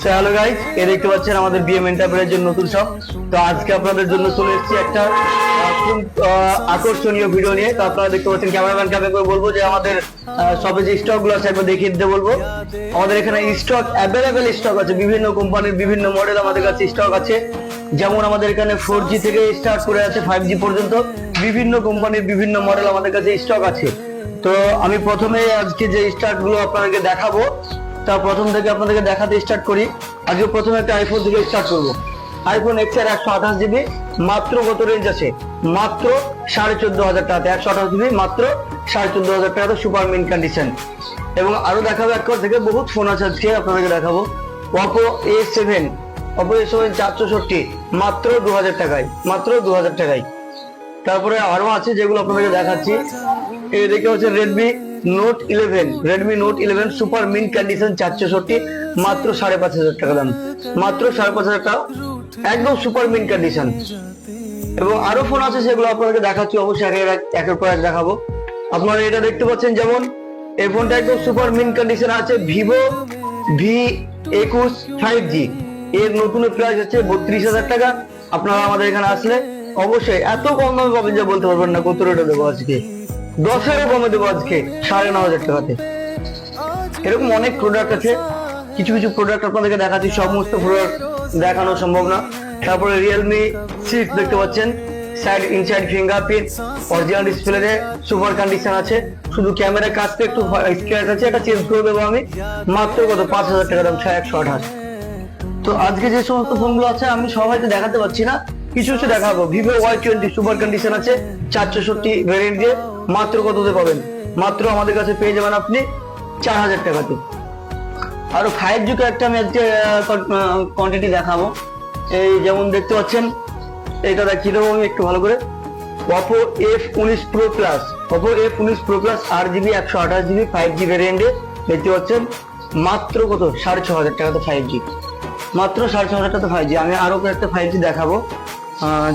Hello guys, এই দেখতে পাচ্ছেন আমাদের বিএম এন্টারপ্রাইজের নতুন শপ। তো আজকে আপনাদের জন্য চলে এসেছি একটা খুব আকর্ষণীয় ভিডিও নিয়ে। তো আপনারা দেখতে পাচ্ছেন, ক্যামেরাম্যানকে আমি বলবো যে আমাদের শপে যে স্টক গুলো আছে একবার দেখিয়ে দিতে বলবো। আমাদের এখানে স্টক অ্যাভেলেবেল স্টক আছে, বিভিন্ন কোম্পানির বিভিন্ন মডেল আমাদের কাছে স্টক আছে। যেমন আমাদের এখানে 4G থেকে স্টার্ট করে আছে 5G পর্যন্ত বিভিন্ন কোম্পানির বিভিন্ন মডেল আমাদের কাছে স্টক আছে। তো আমি প্রথমে আজকে যে স্টার্ট গুলো আপনাদেরকে দেখাবো, তা প্রথম থেকে আপনাদেরকে দেখাতে স্টার্ট করি। আজকে প্রথমে একটা আইফোন থেকে স্টার্ট করবো। আইফোন এক্স এর 128GB মাত্র কত রেঞ্জ আছে? মাত্র 14,500 টাকাতে 128GB মাত্র 14,500 টাকাতে সুপার মিন কন্ডিশন। এবং আরো দেখাবো এক থেকে বহুত ফোন আছে আজকে আপনাদেরকে দেখাবো। Oppo A7 464 মাত্র 2,000 টাকায়, মাত্র 2,000 টাকায়। তারপরে আরো আছে যেগুলো আপনাদেরকে দেখাচ্ছি। এই দেখে হচ্ছে Redmi note 11 super mint condition 464 মাত্র 5,500 টাকা দাম, মাত্র 5,500 টাকা, একদম সুপার মিন কন্ডিশন। এবং আরো ফোন আছে সেগুলো আপনাদেরকে দেখাচ্ছি, অবশ্যই একের পর এক দেখাবো। আপনারা এটা দেখতে পাচ্ছেন, যেমন এই ফোনটা একদম সুপার মিন কন্ডিশন আছে, ভিভো V21 5G। এর নতুন প্রাইস হচ্ছে 32,000 টাকা। আপনারা আমাদের এখানে আসলে অবশ্যই এত কম দামে পাবেন যে বলতে পারবেন না কত রেটে দেবো আজকে। 10,000 কমে দেবো আজকে 9,500 টাকাতে। এরকম অনেক প্রোডাক্ট আছে, কিছু কিছু প্রোডাক্ট আপনাদেরকে দেখাচ্ছি, সমস্ত প্রোডাক্ট দেখানো সম্ভব না। তারপরে রিয়েলমি 6 দেখতে পাচ্ছেন, inside fingerprint, original display, super condition আছে। শুধু ক্যামেরার কাজটা একটু স্ক্র্যাচ আছে, এটা চেঞ্জ করে দেবো আমি। মাত্র কত? 5,000 টাকা দাম, 128। তো আজকে যে সমস্ত ফোনগুলো আছে আমি সবাই তো দেখাতে পারছি না, কিছু কিছু দেখাবো। ভিভো Y20 সুপার কন্ডিশন আছে 464 ভ্যারিয়েন্ট দিয়ে, মাত্র কততে পাবেন? মাত্র আমাদের কাছে পেয়ে যাবেন আপনি 4,000 টাকাতে। আরো 5G একটা আমি আজকে কোয়ান্টিটি দেখাবো। এই যেমন দেখতে পাচ্ছেন, এটা দেখিয়ে দেবো আমি একটু ভালো করে। Oppo F19 Pro Plus, Oppo F19 Pro Plus 8GB 128GB 5G ভ্যারিয়েন্টে দেখতে পাচ্ছেন, মাত্র কত? 6,500 টাকাতে 5G, মাত্র 6,500 টাকাতে 5G। আমি আরো একটা 5G দেখাবো,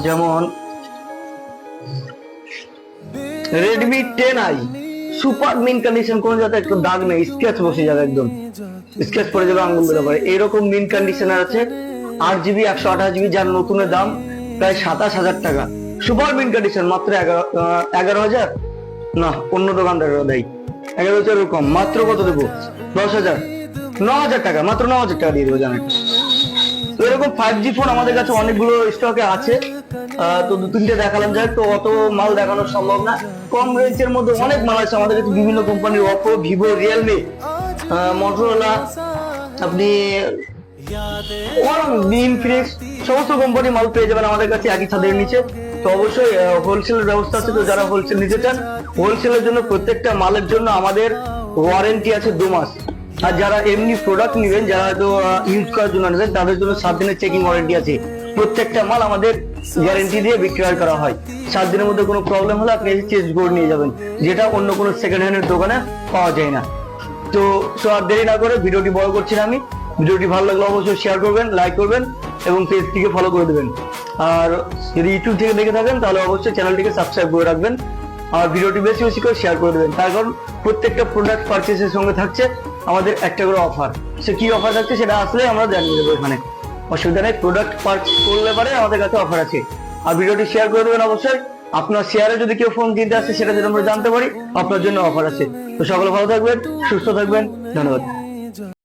যেমন Redmi 10i super mint condition, কোনো যাতে একটু দাগ নেই, স্কেচ বসে যাবে, একদম স্কেচ পড়ে যাবে, আঙ্গুল বেরো করে, এইরকম মিন কন্ডিশনের আছে। 8GB 128GB, যার নতুনের দাম প্রায় 27,000 টাকা। সুপার মিন কন্ডিশন মাত্র 11,000 না, অন্য দোকানদারেরা দেয় 11,000 কম। মাত্র কত দেবো? 10,000, 9,000 টাকা, মাত্র 9,000 টাকা দিয়ে দেবো জানেন। তো এরকম 5G ফোন আমাদের কাছে অনেকগুলো স্টকে আছে। তো 2-3টে দেখালাম, যাই তো অত মাল দেখানো সম্ভব না। কম রেঞ্জের মধ্যে অনেক মাল আছে আমাদের কাছে, বিভিন্ন কোম্পানির, Oppo, Vivo, Realme, Motorola, আপনি Infinix, সমস্ত কোম্পানির মাল পেয়ে যাবেন আমাদের কাছে একই ছাদের নিচে। তো অবশ্যই হোলসেলের ব্যবস্থা আছে। তো যারা হোলসেল নিতে চান, হোলসেলের জন্য প্রত্যেকটা মালের জন্য আমাদের ওয়ারেন্টি আছে 2 মাস। আর যারা এমনি প্রোডাক্ট নেবেন, যারা তো ইউজ করার জন্য নেবেন, তাদের জন্য 7 দিনের চেকিং ওয়ারেন্টি আছে। প্রত্যেকটা মাল আমাদের গ্যারেন্টি দিয়ে বিক্রয় করা হয়। 7 দিনের মধ্যে কোনো প্রবলেম হলে আপনি চেঞ্জ করে নিয়ে যাবেন, যেটা অন্য কোনো সেকেন্ড হ্যান্ডের দোকানে পাওয়া যায় না। তো আর দেরি না করে ভিডিওটি বড় করছি না আমি। ভিডিওটি ভালো লাগলে অবশ্যই শেয়ার করবেন, লাইক করবেন এবং পেজটিকে ফলো করে দেবেন। আর যদি ইউটিউব থেকে দেখে থাকেন তাহলে অবশ্যই চ্যানেলটিকে সাবস্ক্রাইব করে রাখবেন। আর ভিডিওটি বেশি বেশি করে শেয়ার করে দেবেন, তার কারণ প্রত্যেকটা প্রোডাক্ট পারচেসের সঙ্গে থাকছে আমাদের একটা করে অফার। সে কি অফার থাকছে সেটা আসলে আমরা জানিয়ে দেবো এখানে, অসুবিধা নেই। প্রোডাক্ট পারচেস করলে পরে আমাদের কাছে অফার আছে। আর ভিডিওটি শেয়ার করে দেবেন অবশ্যই। আপনার শেয়ারে যদি কেউ ফোন কিনতে আসে, সেটা যদি আমরা জানতে পারি, আপনার জন্য অফার আছে। তো সকলে ভালো থাকবেন, সুস্থ থাকবেন, ধন্যবাদ।